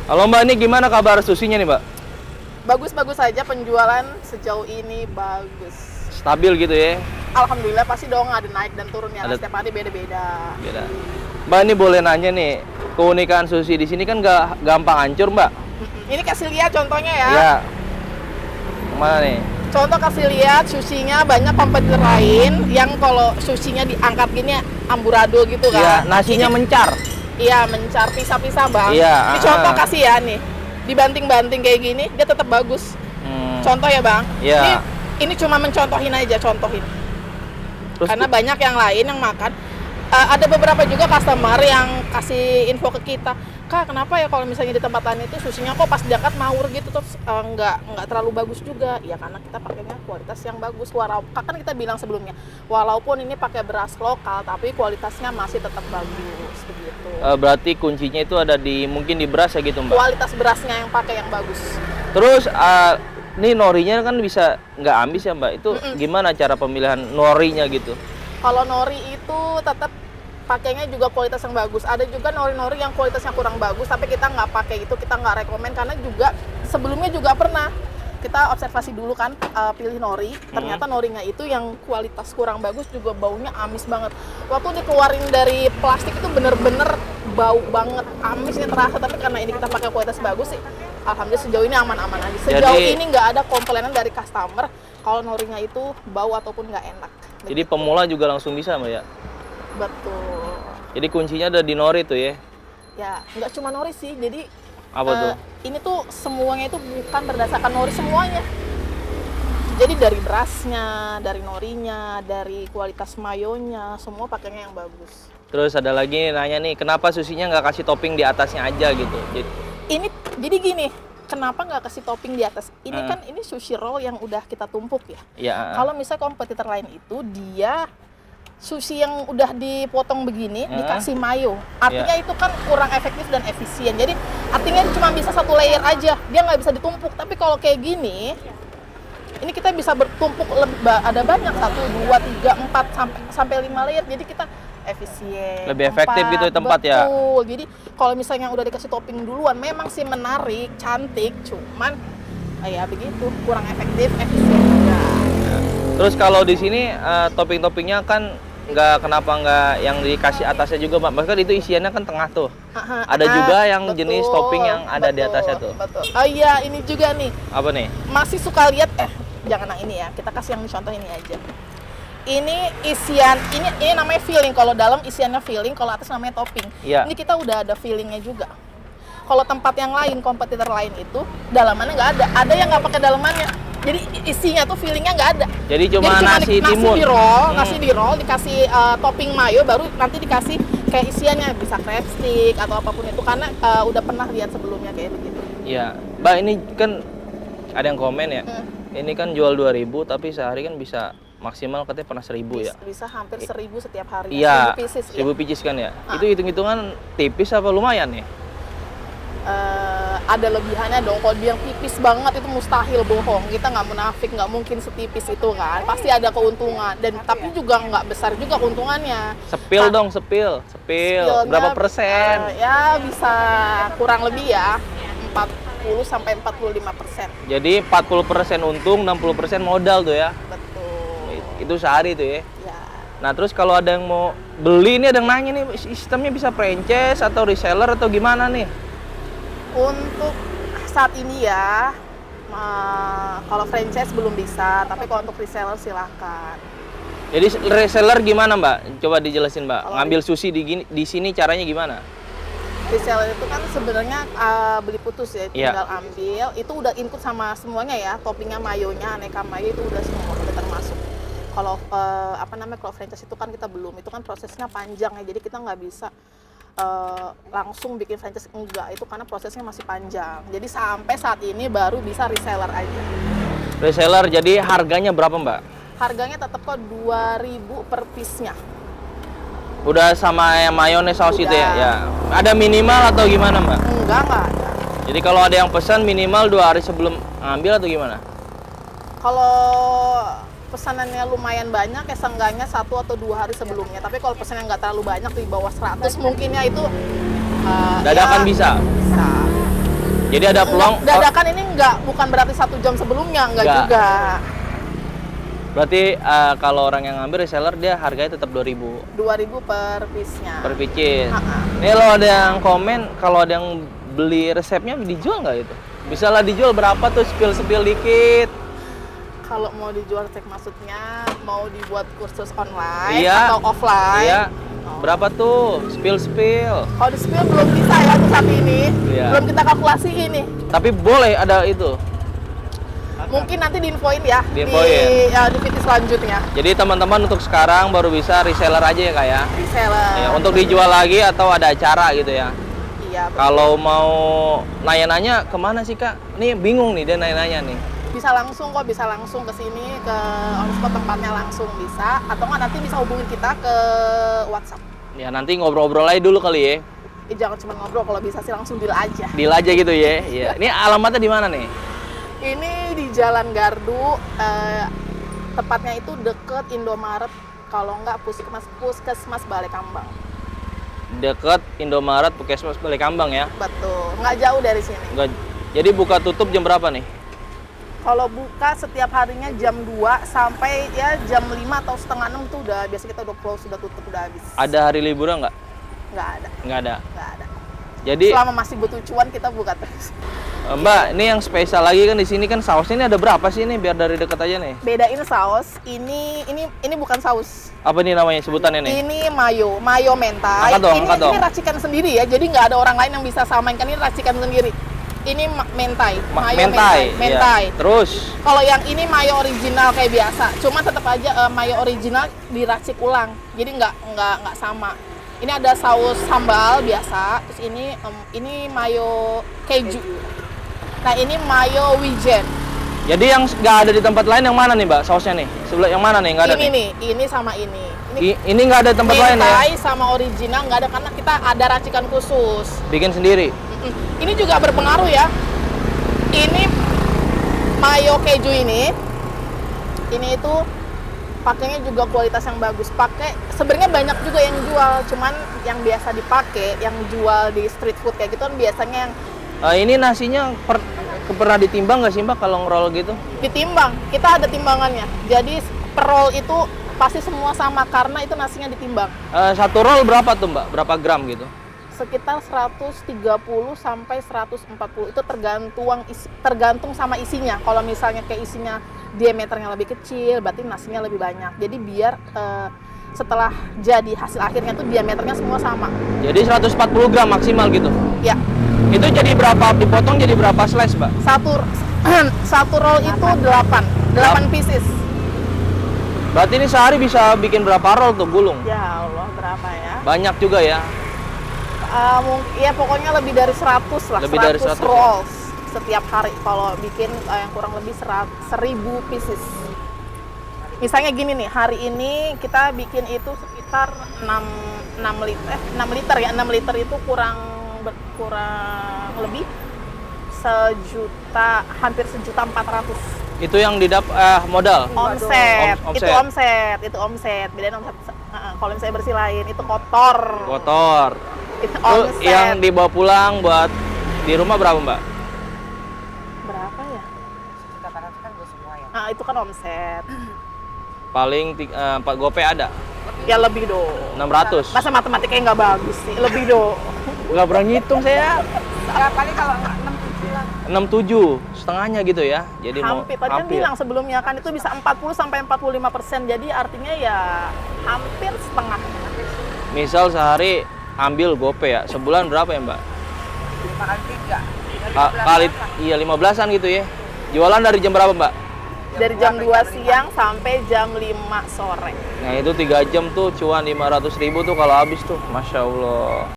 Halo Mbak, ini gimana kabar susinya nih Mbak? Bagus-bagus saja penjualan sejauh ini bagus. Stabil gitu ya? Alhamdulillah pasti dong ada naik dan turunnya. Ada- Setiap hari beda-beda. Beda. Mbak, ini boleh nanya nih, keunikan sushi di sini kan nggak gampang hancur Mbak? Ini kasih lihat contohnya ya. Ya. Mana nih? Contoh kasih lihat sushinya banyak kompetitor lain yang kalau sushinya diangkat gini amburadul gitu Iya, kan. nasinya Ini- mencar. Iya, mencar pisah-pisah bang. Iya, Ini contoh ah. kasih ya nih. Dibanting-banting kayak gini dia tetap bagus. Contoh ya bang. Iya. Ini cuma mencontohin aja, contohin. Terus Karena banyak yang lain yang makan. Ada beberapa juga customer yang kasih info ke kita, Kak kenapa ya kalau misalnya di tempat lain itu susinya kok pas diangkat maur gitu terus nggak terlalu bagus juga. Ya karena kita pakainya kualitas yang bagus. Kan kita bilang sebelumnya, walaupun ini pakai beras lokal tapi kualitasnya masih tetap bagus begitu. berarti kuncinya itu ada di mungkin di beras ya gitu Mbak? Kualitas berasnya yang pakai yang bagus. Terus ini norinya kan bisa nggak ambis ya Mbak? Itu gimana cara pemilihan norinya gitu? Kalau nori itu tetap pakainya juga kualitas yang bagus. Ada juga nori-nori yang kualitasnya kurang bagus, tapi kita nggak pakai itu, kita nggak rekomen karena juga sebelumnya juga pernah kita observasi dulu kan pilih nori, ternyata norinya itu yang kualitas kurang bagus juga baunya amis banget. Waktu dikeluarin dari plastik itu bener-bener bau banget, amisnya terasa. Tapi karena ini kita pakai kualitas bagus sih, alhamdulillah sejauh ini aman-aman aja. Sejauh Jadi- ini nggak ada komplainan dari customer kalau norinya itu bau ataupun nggak enak. Jadi pemula juga langsung bisa Mbak ya? Betul. Jadi kuncinya ada di nori tuh ya? Ya, nggak cuma nori sih. Jadi Apa tuh? ini tuh semuanya itu bukan berdasarkan nori semuanya. Jadi dari berasnya, dari norinya, dari kualitas mayonya, semua pakainya yang bagus. Terus ada lagi nanya nih, kenapa susinya nggak kasih topping di atasnya aja gitu? Jadi gini, kenapa nggak kasih topping di atas? Ini kan ini sushi roll yang udah kita tumpuk ya. Ya, Kalau misalnya kompetitor lain itu dia sushi yang udah dipotong begini dikasih mayo, artinya itu kan kurang efektif dan efisien. Jadi artinya cuma bisa satu layer aja, dia nggak bisa ditumpuk. Tapi kalau kayak gini, ini kita bisa bertumpuk ada banyak 1, 2, 3, 4 sampai 5 layer. Jadi kita efisien. Lebih efektif gitu di tempat ya? Betul. Jadi kalau misalnya udah dikasih topping duluan, memang sih menarik, cantik, cuman ya begitu, kurang efektif, efisien juga. terus kalau di sini topping-toppingnya kan kenapa nggak yang dikasih atasnya juga Mbak? Maksudnya itu isiannya kan tengah tuh. Ada juga yang jenis topping yang ada di atasnya tuh. Betul. Oh iya, ini juga nih. Apa nih? Masih suka lihat jangan yang ini ya. Kita kasih yang contoh ini aja. Ini isian, ini namanya filling. Kalau dalam isiannya filling, kalau atas namanya topping. Iya. Ini kita udah ada fillingnya juga. Kalau tempat yang lain, kompetitor lain itu dalamannya nggak ada. Ada yang nggak pakai dalamannya. Jadi isinya tuh fillingnya nggak ada. Jadi cuma nasi timun. Nasi di roll, dikasih topping mayo, baru nanti dikasih kayak isiannya bisa crab stick atau apapun itu karena udah pernah lihat sebelumnya kayak begitu. Iya. Mbak, ini kan ada yang komen ya. Ini kan jual 2.000 tapi sehari kan bisa maksimal katanya pernah 1.000 ya. Bisa hampir 1.000 setiap hari. Iya. 1.000 pieces. 1.000 pieces kan ya. Itu hitung-hitungan tipis apa lumayan nih? Ada lebihannya dong. Kalau bilang tipis banget itu mustahil, bohong. Kita nggak munafik, nggak mungkin setipis itu kan. Pasti ada keuntungan. Dan tapi juga nggak besar juga keuntungannya. Sepil dong, sepil. Berapa persen? Ya bisa kurang lebih ya 40 sampai 45%. Jadi 40% untung, 60% modal tuh ya. Betul. Itu sehari tuh ya. Ya. Nah, terus kalau ada yang mau beli nih, ada yang nanya nih, sistemnya bisa franchise atau reseller atau gimana nih? Untuk saat ini ya, kalau franchise belum bisa, tapi kalau untuk reseller silakan. Jadi reseller gimana Mbak? Coba dijelasin Mbak. Kalau Ngambil sushi di sini caranya gimana? Reseller itu kan sebenarnya beli putus ya, Iya. tinggal ambil. Itu udah include sama semuanya ya, toppingnya, mayonya, aneka mayo itu udah semua udah termasuk. Kalau kalau franchise itu kan kita belum, itu kan prosesnya panjang ya, jadi kita nggak bisa langsung bikin franchise, enggak, itu karena prosesnya masih panjang. Jadi sampai saat ini baru bisa reseller aja. Reseller, jadi harganya berapa Mbak? Harganya tetap kok 2.000 per piece-nya. Udah sama yang mayones saus itu ya? Udah. Ya. Ada minimal atau gimana Mbak? Enggak ada. Jadi kalau ada yang pesan minimal 2 hari sebelum ngambil atau gimana? Kalau pesanannya lumayan banyak ya seenggaknya 1 atau 2 hari sebelumnya. Tapi kalau pesanan nggak terlalu banyak, di bawah 100 mungkin ya itu Dadakan bisa? Bisa. Jadi ada peluang. Dadakan ini bukan berarti 1 jam sebelumnya, enggak Nggak. juga. Berarti kalau orang yang ngambil reseller dia harganya tetap 2.000 per piece-nya. per pieces. Ha-ha. Ini kalau ada yang komen, kalau ada yang beli resepnya dijual nggak itu? Bisa lah dijual berapa tuh, spill dikit. Kalau mau dijual cek maksudnya mau dibuat kursus online Iya. atau offline? Iya. Oh. Berapa tuh? Spill. Kalau di spill belum bisa ya untuk saat ini. Iya. Belum kita kalkulasi ini. Tapi boleh ada itu. Mungkin nanti diinfoin ya Diinfoin. di video selanjutnya. Jadi teman-teman untuk sekarang baru bisa reseller aja ya Kak ya. Reseller. Ya, untuk dijual lagi atau ada acara gitu ya. Iya. betul. Kalau mau nanya-nanya kemana sih Kak? Nih bingung nih dia nanya-nanya nih. Bisa langsung ke sini ke on spot tempatnya langsung bisa, atau nggak nanti bisa hubungin kita ke WhatsApp. Ya nanti ngobrol-ngobrol aja dulu kali ya. Jangan cuma ngobrol, kalau bisa sih langsung deal aja. Deal aja gitu ya. Iya. Ini alamatnya di mana nih? Ini di Jalan Gardu, tepatnya itu deket Indomaret, kalau nggak Puskesmas Balai Kambang. Deket Indomaret Puskesmas Balai Kambang ya. Betul, nggak jauh dari sini. Enggak. Jadi buka tutup jam berapa nih? Kalau buka setiap harinya jam 2 sampai ya jam 5 atau setengah 6 tuh udah biasa kita udah close, sudah tutup, udah habis. Ada hari liburan nggak? Nggak ada, Nggak ada. nggak ada. Jadi Selama masih butuh cuan kita buka terus. Mbak, ini yang spesial lagi kan di sini kan sausnya ini ada berapa sih nih biar dari dekat aja nih? Bedain saus, ini bukan saus. Apa nih namanya sebutannya nih? Ini mayo mentai. Angkat dong. Ini racikan sendiri ya, jadi nggak ada orang lain yang bisa samainkan, ini racikan sendiri. Ini mentai, mayo mentai. Iya. Terus Kalau yang ini mayo original kayak biasa, cuma tetap aja mayo original diracik ulang, jadi nggak sama. Ini ada saus sambal biasa, terus ini mayo keju. Nah ini mayo wijen. jadi yang nggak ada di tempat lain yang mana nih Mbak sausnya nih? Sebelah yang mana nih nggak ada? Ini nih, ini sama ini. Ini nggak ada tempat lain ya? mentai sama original nggak ada, karena kita ada racikan khusus. Bikin sendiri. Ini juga berpengaruh ya. Ini mayo keju ini itu pakainya juga kualitas yang bagus. Sebenarnya banyak juga yang jual, cuman yang biasa dipakai, yang jual di street food kayak gitu kan biasanya yang Ini nasinya pernah ditimbang nggak sih Mbak kalau ngerol gitu? ditimbang. Kita ada timbangannya. Jadi per roll itu pasti semua sama karena itu nasinya ditimbang. Satu roll berapa tuh Mbak? Berapa gram gitu? Sekitar 130 sampai 140 itu tergantung sama isinya. Kalau misalnya kayak isinya diameternya lebih kecil, berarti nasinya lebih banyak. Jadi biar setelah jadi hasil akhirnya tuh diameternya semua sama. Jadi 140 gram maksimal gitu? Ya, Itu jadi berapa? Dipotong jadi berapa slice Mbak? satu roll itu 8 pieces. Berarti ini sehari bisa bikin berapa roll tuh gulung? Ya Allah, berapa ya? Banyak juga ya? Ya pokoknya lebih dari 100 lah, Lebih dari 100 ya? rolls setiap hari kalau bikin yang kurang lebih 1000 pieces. Misalnya gini nih, hari ini kita bikin itu sekitar 6 liter ya. 6 liter itu kurang lebih hampir 1.400.000. Itu yang modal? Omset. Omset. Itu omset. Bedain omset. Kalau misalnya bersih lain itu kotor. Itu Itu omset. yang dibawa pulang buat di rumah berapa Mbak? Berapa ya? Kan gue semua ya. Nah, itu kan omset. Paling 4 gopay ada? Ya lebih dong. 600? Masa matematikanya nggak bagus sih? Lebih dong. Nggak pernah ngitung saya. Ya paling kalau 6-7 lah. 67, setengahnya gitu ya. Jadi Hampir. Tadi kan bilang sebelumnya kan itu bisa 40 sampai 45%. Jadi artinya ya hampir setengah. Misal sehari ambil gopay ya, sebulan berapa ya Mbak? 5 kali 3. Kali, iya 15-an gitu ya. Jualan dari jam berapa Mbak? Dari jam 2 siang sampai jam 5 sore. Nah itu 3 jam tuh cuan 500.000 tuh kalau habis tuh, Masya Allah.